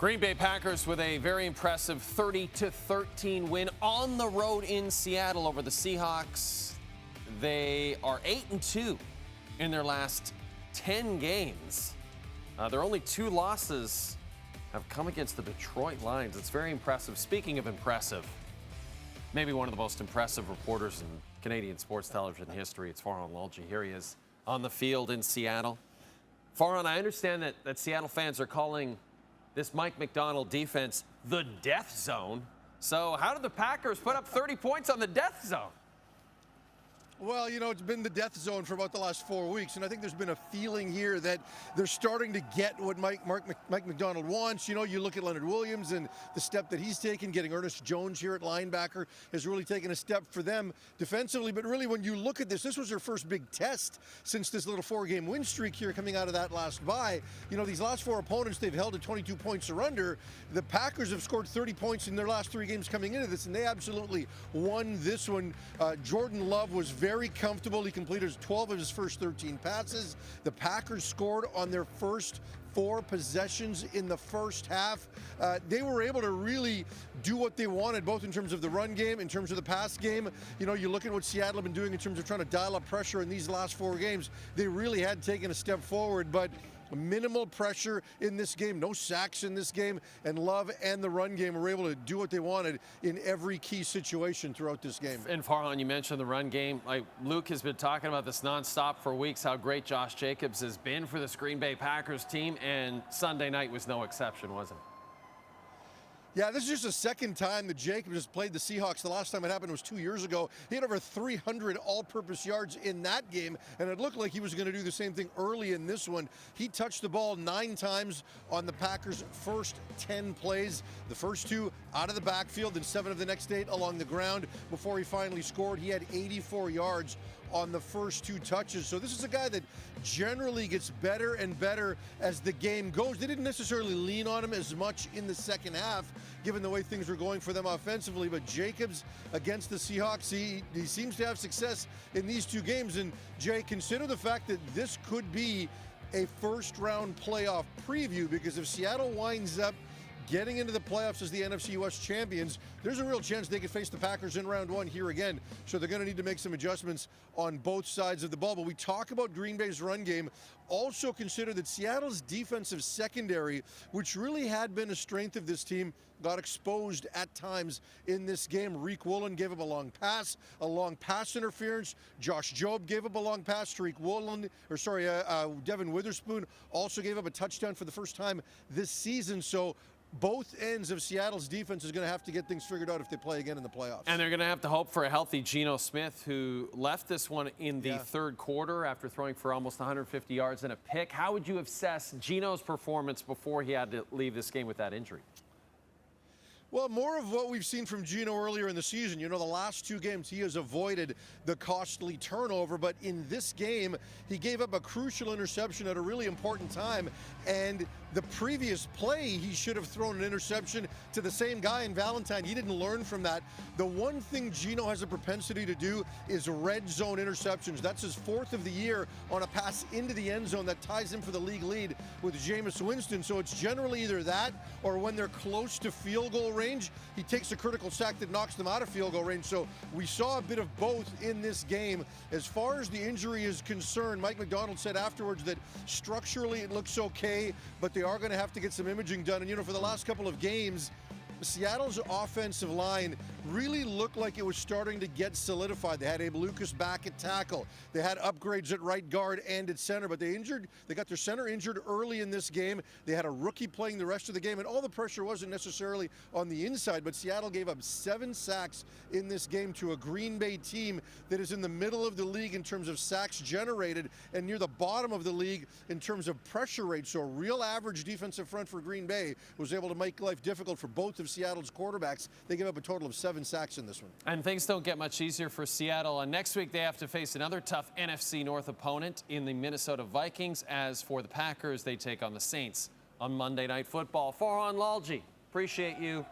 Green Bay Packers with a very impressive 30-13 win on the road in Seattle over the Seahawks. They are 8-2 in their last 10 games. Their only 2 losses have come against the Detroit Lions. It's very impressive. Speaking of impressive, maybe one of the most impressive reporters in Canadian sports television history. It's Farhan Lalji. Here he is on the field in Seattle. Farhan, I understand that Seattle fans are calling this Mike Macdonald defense the death zone. So how did the Packers put up 30 points on the death zone? Well, you know, it's been the death zone for about the last 4 weeks, and I think there's been a feeling here that they're starting to get what Mike Macdonald wants. You know, you look at Leonard Williams and the step that he's taken, getting Ernest Jones here at linebacker has really taken a step for them defensively. But really, when you look at this was their first big test since this little 4-game win streak here coming out of that last bye. You know, these last 4 opponents, they've held at 22 points or under. The Packers have scored 30 points in their last 3 games coming into this, and they absolutely won this one. Jordan Love was very comfortable. He completed 12 of his first 13 passes. The Packers scored on their first 4 possessions in the first half. They were able to really do what they wanted, both in terms of the run game, in terms of the pass game. You know, you look at what Seattle have been doing in terms of trying to dial up pressure in these last 4 games. They really had taken a step forward, but minimal pressure in this game, no sacks in this game, and Love and the run game were able to do what they wanted in every key situation throughout this game. And Farhan, you mentioned the run game. Like Luke has been talking about this nonstop for weeks, how great Josh Jacobs has been for this Green Bay Packers team, and Sunday night was no exception, wasn't it? Yeah, this is just the second time that Jacobs has played the Seahawks. The last time it happened was 2 years ago. He had over 300 all-purpose yards in that game, and it looked like he was going to do the same thing early in this one. He touched the ball 9 times on the Packers' first 10 plays. The first 2 out of the backfield and 7 of the next 8 along the ground before he finally scored. He had 84 yards on the first 2 touches. So this is a guy that generally gets better and better as the game goes. They didn't necessarily lean on him as much in the second half, given the way things were going for them offensively. But Jacobs against the Seahawks, he seems to have success in these 2 games. And Jay, consider the fact that this could be a first-round playoff preview, because if Seattle winds up getting into the playoffs as the NFC West champions, there's a real chance they could face the Packers in round 1 here again. So they're going to need to make some adjustments on both sides of the ball. But we talk about Green Bay's run game. Also consider that Seattle's defensive secondary, which really had been a strength of this team, got exposed at times in this game. Reek Woolen gave up a long pass interference. Josh Jobe gave up a long pass to Reek Woolen, Devin Witherspoon also gave up a touchdown for the first time this season. So both ends of Seattle's defense is going to have to get things figured out if they play again in the playoffs. And they're going to have to hope for a healthy Geno Smith, who left this one in the third quarter after throwing for almost 150 yards and a pick. How would you assess Geno's performance before he had to leave this game with that injury? Well, more of what we've seen from Geno earlier in the season. You know, the last 2 games he has avoided the costly turnover, but in this game he gave up a crucial interception at a really important time, and the previous play he should have thrown an interception to the same guy in Valentine. He didn't learn from that. The one thing Geno has a propensity to do is red zone interceptions. That's his 4th of the year on a pass into the end zone that ties him for the league lead with Jameis Winston. So it's generally either that or when they're close to field goal range, he takes a critical sack that knocks them out of field goal range. So we saw a bit of both in this game. As far as the injury is concerned, Mike Macdonald said afterwards that structurally it looks okay, but they are going to have to get some imaging done. And you know, for the last couple of games, Seattle's offensive line really looked like it was starting to get solidified. They had Abe Lucas back at tackle. They had upgrades at right guard and at center, but they got their center injured early in this game. They had a rookie playing the rest of the game, and all the pressure wasn't necessarily on the inside, but Seattle gave up 7 sacks in this game to a Green Bay team that is in the middle of the league in terms of sacks generated and near the bottom of the league in terms of pressure rate. So a real average defensive front for Green Bay was able to make life difficult for both of Seattle's quarterbacks. They gave up a total of 7 sacks in this one. And things don't get much easier for Seattle. And next week they have to face another tough NFC North opponent in the Minnesota Vikings. As for the Packers, they take on the Saints on Monday Night Football. Farhan Lalji, appreciate you.